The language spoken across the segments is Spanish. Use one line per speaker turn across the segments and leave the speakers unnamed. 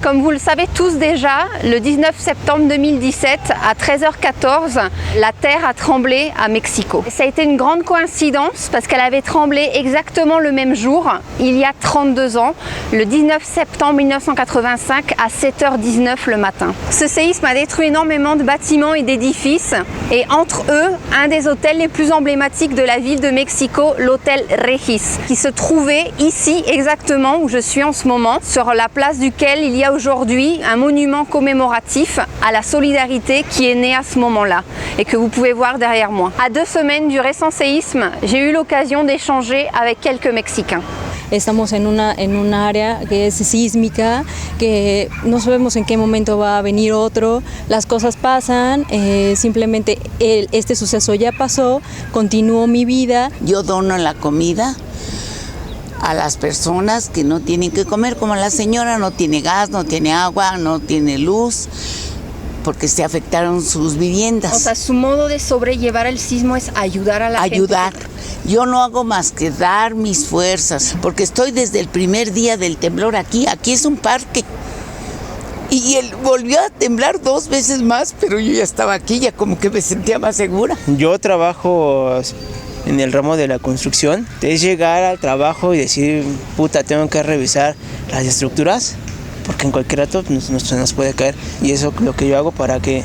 Comme vous le savez tous déjà, le 19 septembre 2017, à 13h14, la terre a tremblé à Mexico. Ça a été une grande coïncidence parce qu'elle avait tremblé exactement le même jour, il y a 32 ans, le 19 septembre 1985 à 7h19 le matin. Ce séisme a détruit énormément de bâtiments et d'édifices et entre eux, un des hôtels les plus emblématiques de la ville de Mexico, l'hôtel Regis, qui se trouvait ici exactement où je suis en ce moment, sur la place duquel il y a aujourd'hui un monument commémoratif à la solidarité qui est né à ce moment-là et que vous pouvez voir derrière moi. À 2 semaines du récent séisme, j'ai eu l'occasion d'échanger avec quelques Mexicains.
Estamos en una área que es sísmica, que no sabemos en qué momento va a venir otro, las cosas pasan, simplemente este suceso ya pasó, continuó mi vida.
Yo dono la comida a las personas que no tienen que comer, como la señora no tiene gas, no tiene agua, no tiene luz, porque se afectaron sus viviendas.
O sea, su modo de sobrellevar el sismo es ayudar a la gente.
Ayudar. Yo no hago más que dar mis fuerzas, porque estoy desde el primer día del temblor aquí. Aquí es un parque. Y él volvió a temblar 2 veces más, pero yo ya estaba aquí, ya como que me sentía más segura.
Yo trabajo en el ramo de la construcción. Es llegar al trabajo y decir, puta, tengo que revisar las estructuras, porque en cualquier rato nos puede caer. Y eso es lo que yo hago para que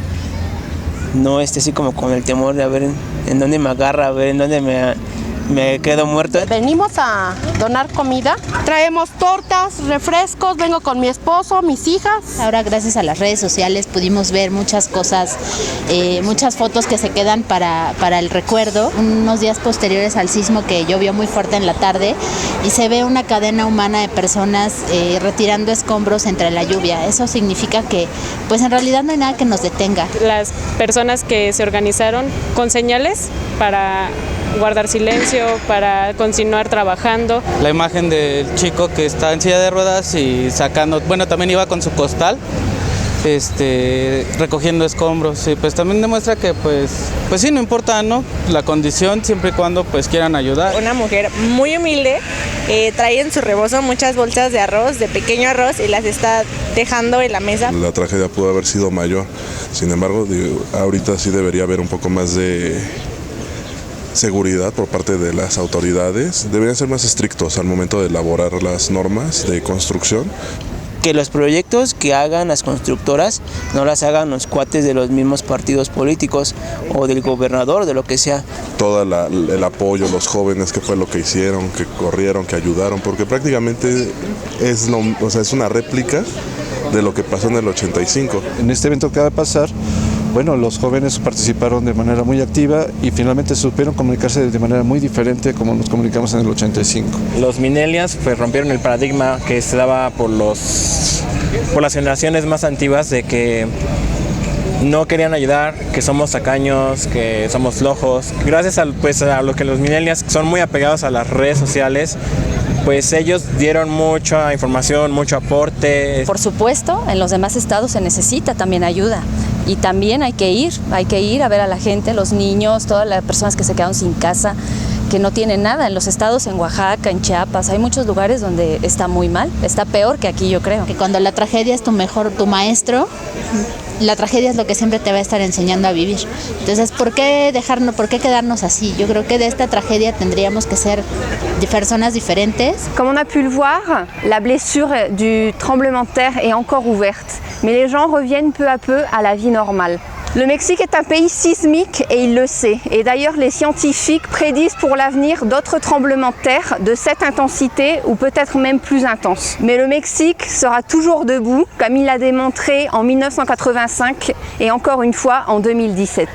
no esté así como con el temor de a ver en dónde me agarra, a ver en dónde me quedo muerto.
Venimos a donar comida, traemos tortas, refrescos, vengo con mi esposo, mis hijas.
Ahora gracias a las redes sociales pudimos ver muchas cosas, muchas fotos que se quedan para el recuerdo. Unos días posteriores al sismo que llovió muy fuerte en la tarde y se ve una cadena humana de personas retirando escombros entre la lluvia. Eso significa que pues en realidad no hay nada que nos detenga.
Las personas que se organizaron con señales para guardar silencio, para continuar trabajando.
La imagen del chico que está en silla de ruedas y sacando, bueno, también iba con su costal, recogiendo escombros, y pues también demuestra que pues sí, no importa, ¿no?, la condición, siempre y cuando pues quieran ayudar.
Una mujer muy humilde trae en su rebozo muchas bolsas de arroz, de pequeño arroz, y las está dejando en la mesa.
La tragedia pudo haber sido mayor, sin embargo, ahorita sí debería haber un poco más de seguridad por parte de las autoridades. Deberían ser más estrictos al momento de elaborar las normas de construcción.
Que los proyectos que hagan las constructoras no las hagan los cuates de los mismos partidos políticos o del gobernador, de lo que sea.
Todo el apoyo, los jóvenes, que fue lo que hicieron, que corrieron, que ayudaron, porque prácticamente es una réplica de lo que pasó en el 85.
En este evento que va a pasar, bueno, los jóvenes participaron de manera muy activa y finalmente supieron comunicarse de manera muy diferente como nos comunicamos en el 85.
Los millennials pues rompieron el paradigma que se daba por las generaciones más antiguas de que no querían ayudar, que somos tacaños, que somos flojos. Gracias a lo que los millennials son muy apegados a las redes sociales, pues ellos dieron mucha información, mucho aporte.
Por supuesto, en los demás estados se necesita también ayuda. Y también hay que ir a ver a la gente, los niños, todas las personas que se quedaron sin casa, que no tienen nada. En los estados, en Oaxaca, en Chiapas, hay muchos lugares donde está muy mal, está peor que aquí, yo creo.
Que cuando la tragedia es tu maestro, la tragedia es lo que siempre te va a estar enseñando a vivir. Entonces, ¿por qué quedarnos así? Yo creo que de esta tragedia tendríamos que ser personas diferentes.
Comme on a pu le voir, la blessure du tremblement de terre est encore ouverte, mais les gens reviennent peu à peu à la vie normale. Le Mexique est un pays sismique et il le sait. Et d'ailleurs, les scientifiques prédisent pour l'avenir d'autres tremblements de terre de cette intensité ou peut-être même plus intenses. Mais le Mexique sera toujours debout, comme il l'a démontré en 1985 et encore une fois en 2017.